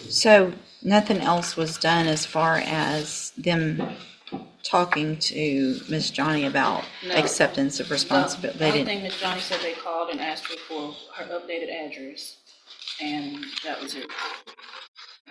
So nothing else was done as far as them talking to Miss Johnny about No. acceptance of responsibility? The They only didn't. thing Miss Johnny said, they called and asked her for her updated address, and that was it.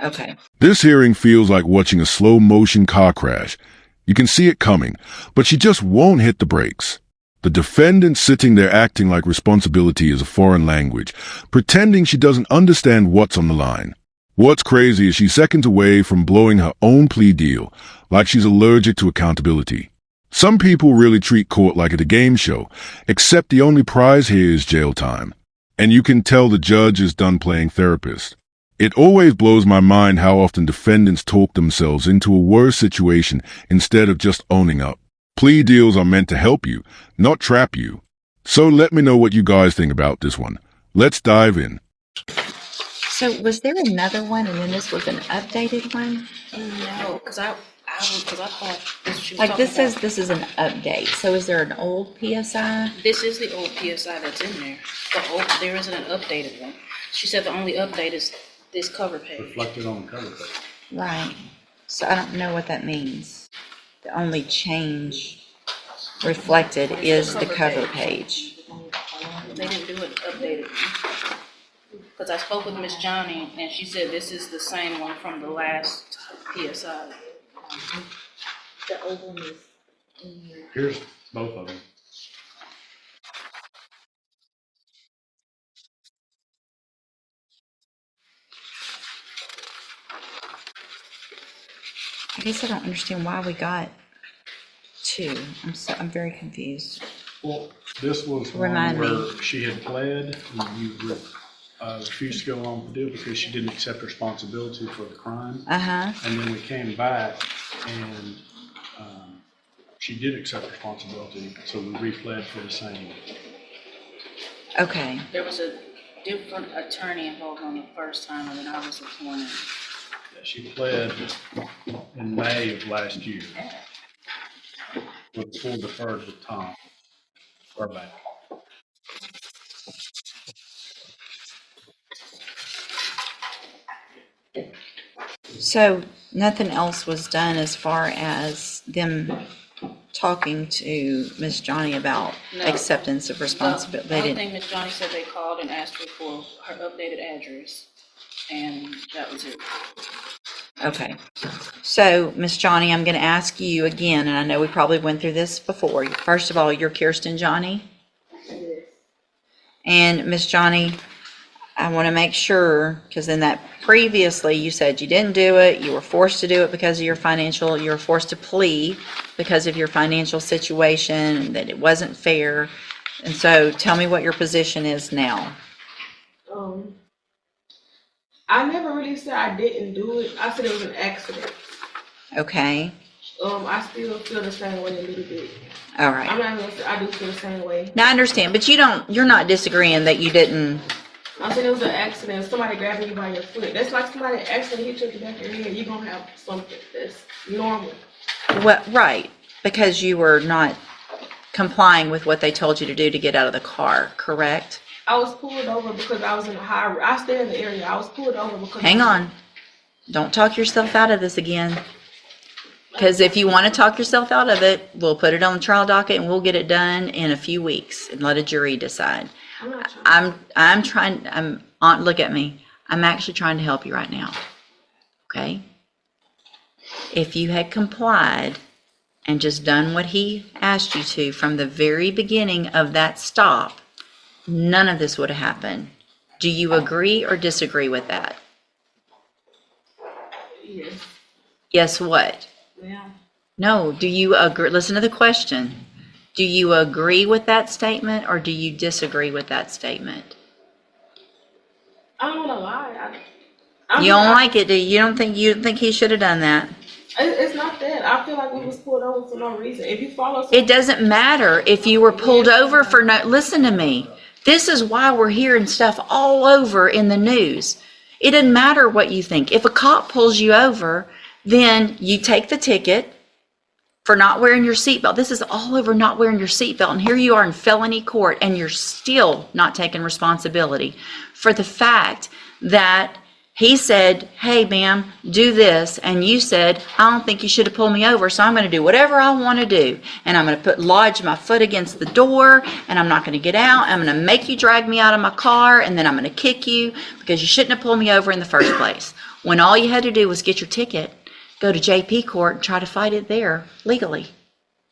Okay. This hearing feels like watching a slow-motion car crash. You can see it coming, but she just won't hit the brakes. The defendant sitting there acting like responsibility is a foreign language, pretending she doesn't understand what's on the line. What's crazy is she's seconds away from blowing her own plea deal, like she's allergic to accountability. Some people really treat court like it's a game show, except the only prize here is jail time. And you can tell the judge is done playing therapist. It always blows my mind how often defendants talk themselves into a worse situation instead of just owning up. Plea deals are meant to help you, not trap you. So let me know what you guys think about this one. Let's dive in. So was there another one, and then this was an updated one? No, because I thought this, she was Like talking this says about- this is an update. So is there an old PSI? This is the old PSI that's in there. There isn't an updated one. She said the only update is this cover page. Reflected on the cover page. Right. So I don't know what that means. The only change reflected is the cover page. They didn't do an updated one. Because I spoke with Miss Johnny, and she said this is the same one from the last PSI. The old one is in here. Here's both of them. I guess I don't understand why we got two. I'm very confused. Well, this was Remind one me. where she had pled and you refused to go along with the deal because she didn't accept responsibility for the crime. Uh-huh. And then we came back and she did accept responsibility, so we replayed for the same. Okay. There was a different attorney involved on the first time, and then I was appointed. She pled in May of last year. With full deferred with Tom. Or back. So nothing else was done as far as them talking to Miss Johnny about No. acceptance of responsibility? The They only didn't. thing Miss Johnny said, they called and asked her for her updated address, and that was it. Okay. So, Miss Johnny, I'm going to ask you again, and I know we probably went through this before. First of all, you're Kirsten Johnny? Yes. And Miss Johnny, I want to make sure, because in that previously you said you didn't do it, you were forced to do it because of your financial, you were forced to plea because of your financial situation, and that it wasn't fair. And so tell me what your position is now. I never really said I didn't do it. I said it was an accident. Okay? I still feel the same way a little bit. All I'm right. not gonna say I do feel the same way. Now I understand, but you're not disagreeing that you didn't. I said it was an accident. Somebody grabbing you by your foot. That's like somebody accidentally hit you in the back of your head. You're gonna have something that's normal. Well, right, because you were not complying with what they told you to do to get out of the car, correct? I was pulled over because I was in a high. I stay in the area. I was pulled over because. Hang on. Don't talk yourself out of this again. Because if you want to talk yourself out of it, we'll put it on the trial docket and we'll get it done in a few weeks and let a jury decide. I'm not trying. Look at me. I'm actually trying to help you right now. Okay? If you had complied and just done what he asked you to from the very beginning of that stop, none of this would have happened. Do you agree or disagree with that? Yes. Yes, what? Yeah. No, do you agree? Listen to the question. Do you agree with that statement or do you disagree with that statement? I don't want to lie. You don't like it, do you? You don't think he should have done that? It's not that. I feel like we was pulled over for no reason. If you follow. It doesn't matter if you were pulled over for no, listen to me. This is why we're hearing stuff all over in the news. It doesn't matter what you think. If a cop pulls you over, then you take the ticket for not wearing your seatbelt. This is all over not wearing your seatbelt. And here you are in felony court and you're still not taking responsibility for the fact that He said, hey, ma'am, do this. And you said, I don't think you should have pulled me over, so I'm going to do whatever I want to do. And I'm going to lodge my foot against the door, and I'm not going to get out. I'm going to make you drag me out of my car, and then I'm going to kick you because you shouldn't have pulled me over in the first place. When all you had to do was get your ticket, go to JP court, and try to fight it there legally.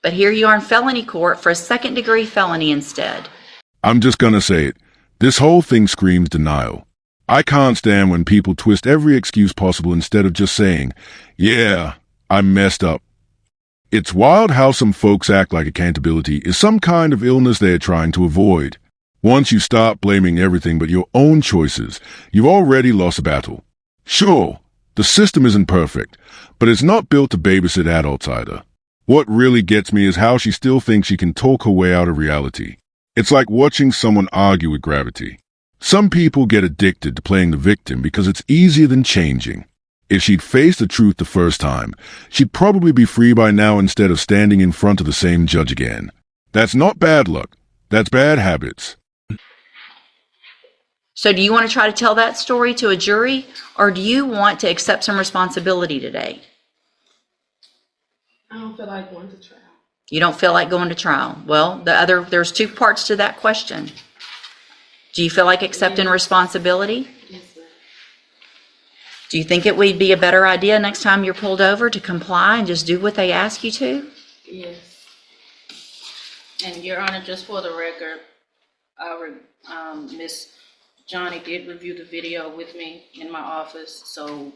But here you are in felony court for a second-degree felony instead. I'm just gonna say it. This whole thing screams denial. I can't stand when people twist every excuse possible instead of just saying, yeah, I messed up. It's wild how some folks act like accountability is some kind of illness they're trying to avoid. Once you start blaming everything but your own choices, you've already lost a battle. Sure, the system isn't perfect, but it's not built to babysit adults either. What really gets me is how she still thinks she can talk her way out of reality. It's like watching someone argue with gravity. Some people get addicted to playing the victim because it's easier than changing. If she'd faced the truth the first time, she'd probably be free by now instead of standing in front of the same judge again. That's not bad luck. That's bad habits. So do you want to try to tell that story to a jury, or do you want to accept some responsibility today? I don't feel like going to trial. You don't feel like going to trial. Well, there's two parts to that question. Do you feel like accepting responsibility? Yes, ma'am. Do you think it would be a better idea next time you're pulled over to comply and just do what they ask you to? Yes. And Your Honor, just for the record, Miss Johnny did review the video with me in my office, so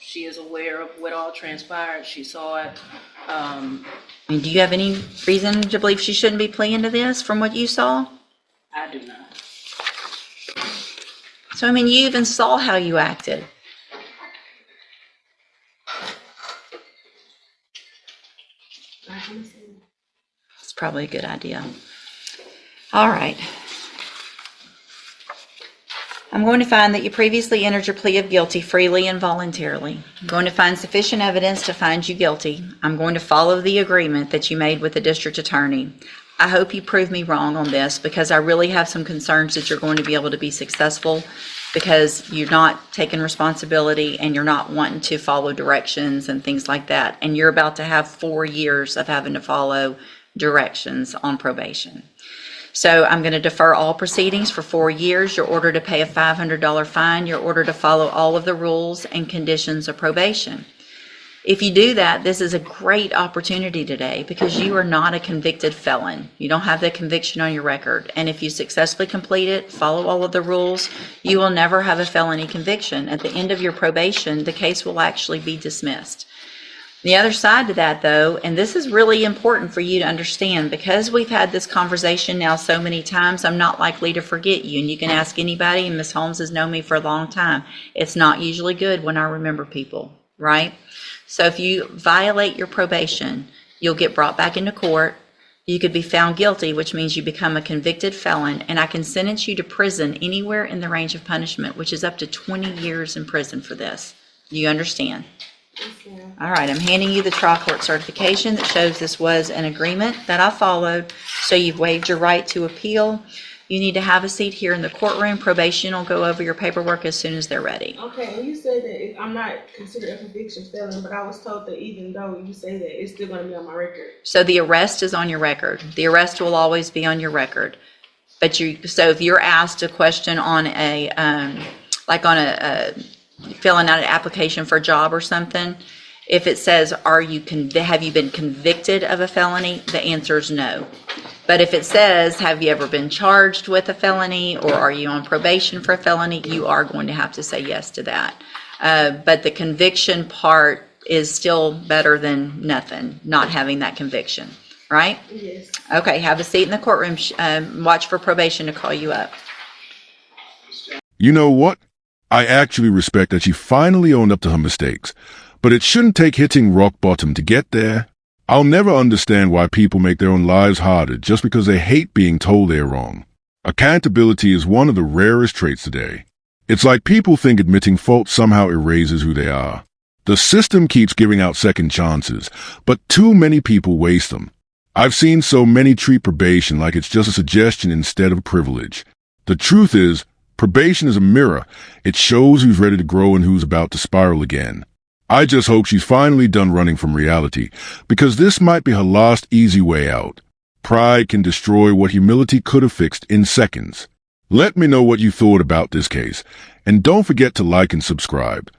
she is aware of what all transpired. She saw it. I mean, do you have any reason to believe she shouldn't be pleading to this from what you saw? I do not. So, I mean, you even saw how you acted. I understand. It's probably a good idea. All right. I'm going to find that you previously entered your plea of guilty freely and voluntarily. I'm going to find sufficient evidence to find you guilty. I'm going to follow the agreement that you made with the district attorney. I hope you prove me wrong on this, because I really have some concerns that you're going to be able to be successful, because you're not taking responsibility and you're not wanting to follow directions and things like that. And you're about to have 4 years of having to follow directions on probation. So I'm going to defer all proceedings for 4 years. You're ordered to pay a $500 fine. You're ordered to follow all of the rules and conditions of probation. If you do that, this is a great opportunity today, because you are not a convicted felon. You don't have that conviction on your record. And if you successfully complete it, follow all of the rules, you will never have a felony conviction. At the end of your probation, the case will actually be dismissed. The other side to that, though, and this is really important for you to understand, because we've had this conversation now so many times, I'm not likely to forget you. And you can ask anybody, and Ms. Holmes has known me for a long time. It's not usually good when I remember people, right? So if you violate your probation, you'll get brought back into court. You could be found guilty, which means you become a convicted felon, and I can sentence you to prison anywhere in the range of punishment, which is up to 20 years in prison for this. Do you understand? Yes, ma'am. All right, I'm handing you the trial court certification that shows this was an agreement that I followed, so you've waived your right to appeal. You need to have a seat here in the courtroom. Probation will go over your paperwork as soon as they're ready. Okay, and you said that I'm not considered a conviction felon, but I was told that even though you say that, it's still going to be on my record. So the arrest is on your record. The arrest will always be on your record. But so if you're asked a question on a, filling out an application for a job or something, if it says, have you been convicted of a felony? The answer is no. But if it says, have you ever been charged with a felony, or are you on probation for a felony, you are going to have to say yes to that. But the conviction part is still better than nothing, not having that conviction, right? Yes. Okay, have a seat in the courtroom. Watch for probation to call you up. You know what? I actually respect that she finally owned up to her mistakes, but it shouldn't take hitting rock bottom to get there. I'll never understand why people make their own lives harder just because they hate being told they're wrong. Accountability is one of the rarest traits today. It's like people think admitting fault somehow erases who they are. The system keeps giving out second chances, but too many people waste them. I've seen so many treat probation like it's just a suggestion instead of a privilege. The truth is, Probation is a mirror. It shows who's ready to grow and who's about to spiral again. I just hope she's finally done running from reality, because this might be her last easy way out. Pride can destroy what humility could have fixed in seconds. Let me know what you thought about this case, and don't forget to like and subscribe.